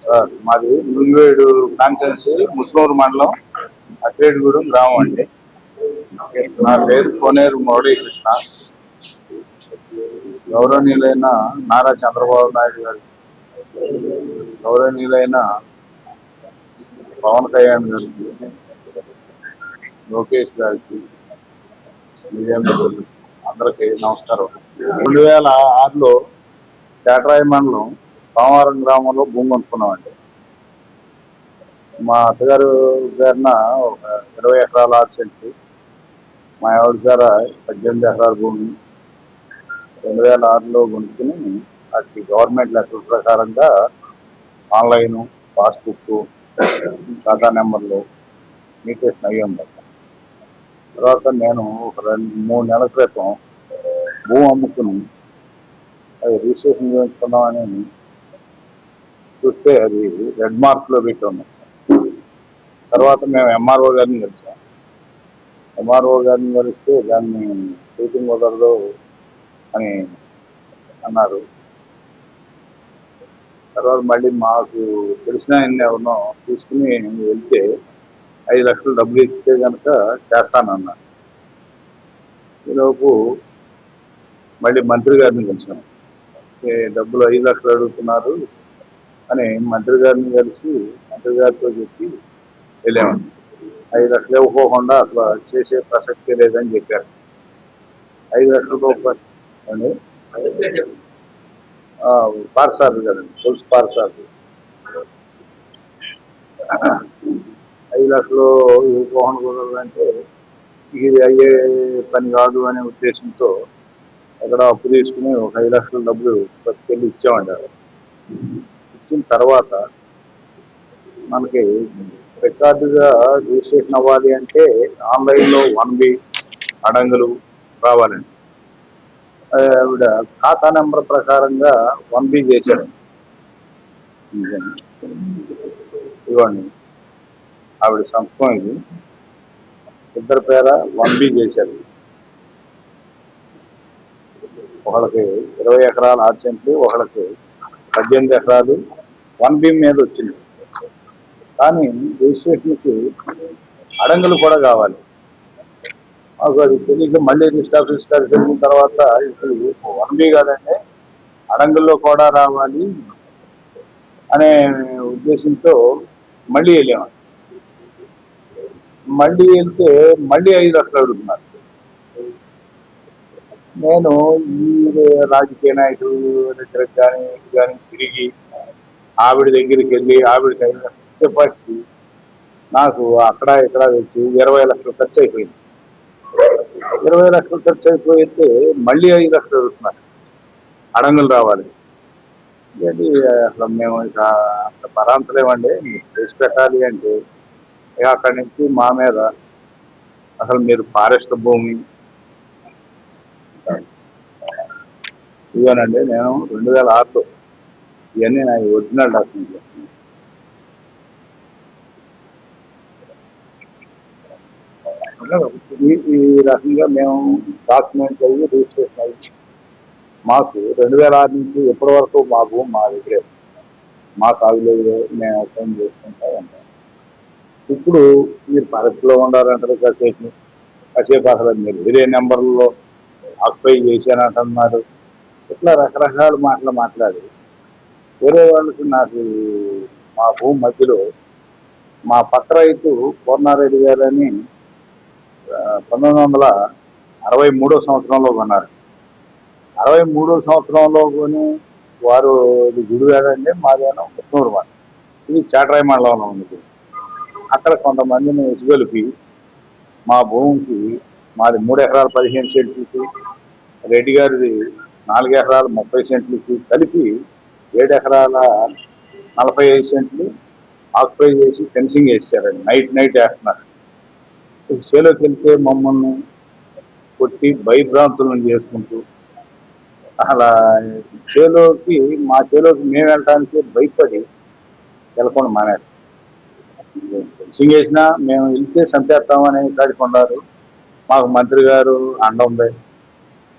Sir మాది మునివేడు constituency Musunuru మండలం అక్రేటిగూడెం గ్రామం అండి. నా పేరు కోనేరు మురళీకృష్ణ. గౌరవనీయులైన నారా చంద్రబాబు నాయుడు గారు, గౌరవనీయులైన పవన్ కళ్యాణ్ గారికి, లోకేష్ గారికి, మీడియా మిత్రులకి అందరికీ నమస్కారం. 2006లో చేటరాయి మండలం సోమవారం గ్రామంలో భూమి కొనుక్కున్నామండి. మా అత్తగారు గారిన ఒక 20 ఎకరాల 6 సెంట్లు, మా ఆవిడ గార 18 ఎకరాల భూమి 2006లో కొనుక్కుని అది గవర్నమెంట్ లెక్కల ప్రకారంగా ఆన్లైన్ పాస్బుక్ ఖాతా నెంబర్లు మీకేసిన అయ్యాం. తర్వాత నేను ఒక 2-3 నెలల క్రితం భూమి అమ్ముకుని అది రిజిస్ట్రేషన్ చేయించుకుందామని చూస్తే అది రెడ్ మార్క్లో పెట్టి ఉన్నాం. తర్వాత మేము ఎంఆర్ఓ గారిని కలిసాం. ఎంఆర్ఓ గారిని కలిస్తే దాన్ని షూటింగ్ కుదరదు అని అన్నారు. తర్వాత మళ్ళీ మాకు తెలిసిన ఆయన ఎవరినో తీసుకుని వెళ్తే 5 లక్షలు డబ్బులు ఇచ్చే కనుక చేస్తానన్నారు. ఈలోపు మళ్ళీ మంత్రి గారిని కలిసాం. డబ్బులు 5 లక్షలు అడుగుతున్నారు అని మంత్రి గారిని కలిసి మంత్రి గారితో చెప్పి వెళ్ళామండి. 5 లక్షలు ఇవ్వకోకుండా అసలు చేసే ప్రసక్తే లేదని చెప్పారు. 5 లక్షల రూపాయలు అండి పార్సార్ కదండి, పులుసు పార్సార్. 5 లక్షలు ఇవ్వకోకుండా కుదరదంటే ఇది అయ్యే పని కాదు అనే ఉద్దేశంతో ఎక్కడ అప్పు తీసుకుని ఒక 5 లక్షల డబ్బులు పట్టుకెళ్ళి ఇచ్చామంటారు. ఇచ్చిన తర్వాత మనకి రికార్డుగా రిజిస్ట్రేషన్ అవ్వాలి అంటే ఆన్లైన్లో 1B అడంగులు రావాలండి. ఆవిడ ఖాతా నెంబర్ ప్రకారంగా 1B చేశాడు. ఇవ్వండి ఆవిడ సంతకం, ఇది ఇద్దరి పేర 1B చేశారు. ఒకళ్ళకి 20 ఎకరాల 6 సెంట్లు, ఒకళ్ళకి 18 ఎకరాలు 1B మీద వచ్చింది. కానీ రిజిస్ట్రేషన్కి అడంగులు కూడా కావాలి. మాకు అది తెలియక మళ్ళీ రిజిస్టర్ ఆఫీస్ గారికి వెళ్ళిన తర్వాత ఇప్పుడు 1B కాదండి అడంగుల్లో కూడా రావాలి అనే ఉద్దేశంతో మళ్ళీ వెళ్ళాము. మళ్ళీ వెళ్తే మళ్ళీ 5 లక్షలు అడుగుతున్నారు. నేను ఈ రాజకీయ నాయకుడు దగ్గరకు కానీ తిరిగి ఆవిడ దగ్గరికి వెళ్ళి ఆవిడకి 5 లక్షలు ఇచ్చేపాటికి నాకు అక్కడ ఇక్కడ వచ్చి 20 లక్షలు ఖర్చు అయిపోయింది. 20 లక్షలు ఖర్చు అయిపోయితే మళ్ళీ 5 లక్షలు అడుగుతున్నారు అడంగులు రావాలి. ఇది అసలు మేము ఇక అంత పరాంతలేమండి. చేసి పెట్టాలి అంటే ఇక అక్కడి నుంచి మా మీద అసలు మీరు ఫారెస్ట్ భూమి ఇవ్వనండి. నేను 2006లో ఇవన్నీ నా ఒరిజినల్ డాక్యుమెంట్లు. ఈ రకంగా మేము డాక్యుమెంట్ అయ్యి రిజిస్ట్రేషన్ అయ్యి మాకు 2006 నుంచి ఎప్పటి వరకు మా భూమి మా దగ్గరే, మా కాగులేదు, మేము అర్థం చేసుకుంటా ఉంటాం. ఇప్పుడు మీరు ఫారెస్ట్లో ఉండాలంటారు, కాసేపు అసలు మీరు వేరే నెంబర్లో ఆక్యుపై చేశానంటున్నారు. ఇట్లా రకరకాల మాటలు మాట్లాడి వేరే వాళ్ళకి నాకు మా భూమి మధ్యలో మా పక్క రైతు పూర్ణారెడ్డి గారని 1963 సంవత్సరంలో కొన్నారు. 63 సంవత్సరంలో కొని వారు ఇది గుడివాడండి, మాదేనో ముస్నూరు మాట, ఇది చేటరాయి మండలంలో ఉంది. అక్కడ కొంతమందిని ఇసుగొలిపి మా భూమికి, మాది 3 ఎకరాల 15 సెంట్లకి, రెడ్డి గారిది 4 ఎకరాల 30 సెంట్లకి కలిపి 7 ఎకరాల 45 సెంట్లు ఆక్యుపై చేసి ఫెన్సింగ్ వేసారండి. నైట్ వేస్తున్నారు. చేలోకి వెళ్తే మమ్మల్ని కొట్టి భయభ్రాంతులను చేసుకుంటూ అలా మా చేలోకి మేము వెళ్ళడానికి భయపడి వెళ్ళకుండా మానేస్తాం. ఫెన్సింగ్ వేసినా మేము వెళ్తే చంపేస్తామని కాడికి ఉన్నారు. మాకు మంత్రి గారు అండ ఉంది,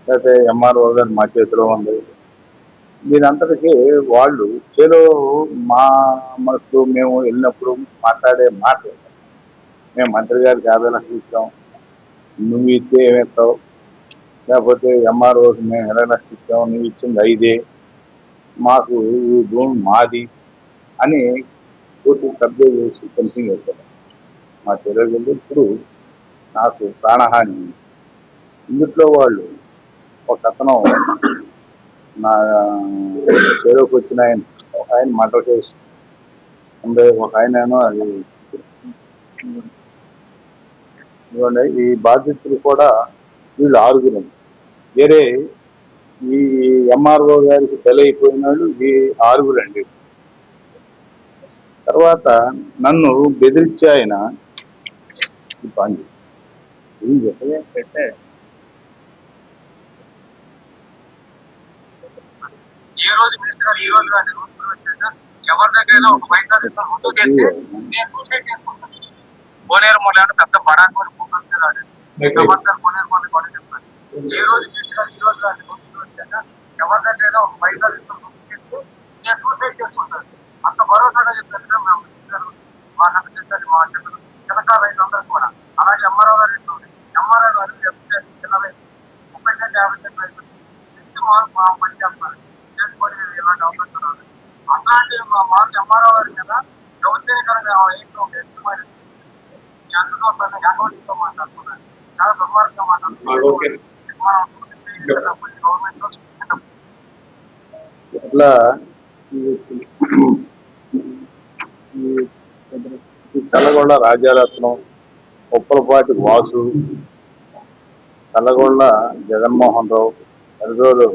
లేకపోతే ఎంఆర్ఓ గారు మా చేతిలో ఉంది. దీనంతటికీ వాళ్ళు ఏదో మా మనసు మేము వెళ్ళినప్పుడు మాట్లాడే మాట, మేము మంత్రి గారికి 50 లక్షలు ఇచ్చాం, నువ్వు ఇస్తే ఏమిస్తావు, లేకపోతే ఎంఆర్ఓకి మేము 20 లక్షలు ఇచ్చాం, నువ్వు ఇచ్చింది 5, మాకు ఈ భూమి మాది అని పూర్తి కబ్జా చేసి ఫెన్సింగ్ వేశారు. మా చెల్లెలు ఇప్పుడు నాకు ప్రాణహాని. ఇందులో వాళ్ళు ఒక అతను నా చెరువుకు వచ్చిన ఆయన మర్డర్ కేసు ఉండే, ఒక ఆయన అది ఇవ్వండి. ఈ బాధితులు కూడా వీళ్ళు 6 వేరే ఈ ఎంఆర్ఓ గారికి బలైపోయిన వాళ్ళు ఈ 6 అండి. తర్వాత నన్ను బెదిరించే ఆయన పని ఏం చెప్పే ఏ రోజు మినిస్టర్ ఈ రోజు కానీ ఎవరి దగ్గర ఒక పైసా నేను సూసైడ్ చేసుకుంటాను. కోనేరు మొదలు పెద్ద బడా కూడా కోనేరు మొదలు కూడా చెప్తాను. ఏ రోజు మినిస్టర్ ఈ రోజు కానీ వచ్చాక ఎవరి దగ్గర ఒక పైసా నేను సూసైడ్ చేసుకుంటాను. అంత భరోసాగా చెప్తాను మేము మినిస్టర్ మా నన్ను చెప్తాను, మా చెప్తాను చిన్నకారు రైతులందరూ కూడా. అలాగే ఎంఆర్ఓ గారు ఎంఆర్ఓ గారు చిన్న రైతు 30 నుంచి 50 సెంట్ రైతు మా పని చేస్తారు చేసుకొని ఇలాంటి అవకాశం రాదు. అట్లాంటి మా మార్క్ ఎంఆర్ఓ గారి మీద దౌర్జన్యకరంగా ఏంటో ఒక ఎత్తుమైన అందుకోసం అకౌంట్తో మాట్లాడుతున్నాను. చాలా దుర్మార్గంగా మాట్లాడుతున్నాను. ఇట్లా Challagonda Rajaratnam, Uppalapati Vasu, Challagonda Jaganmohan Rao, ఎర్రోలు.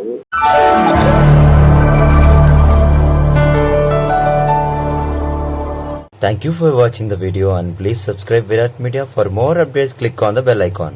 Thank you for watching the video and please subscribe Virat Media. For more updates, click on the bell icon.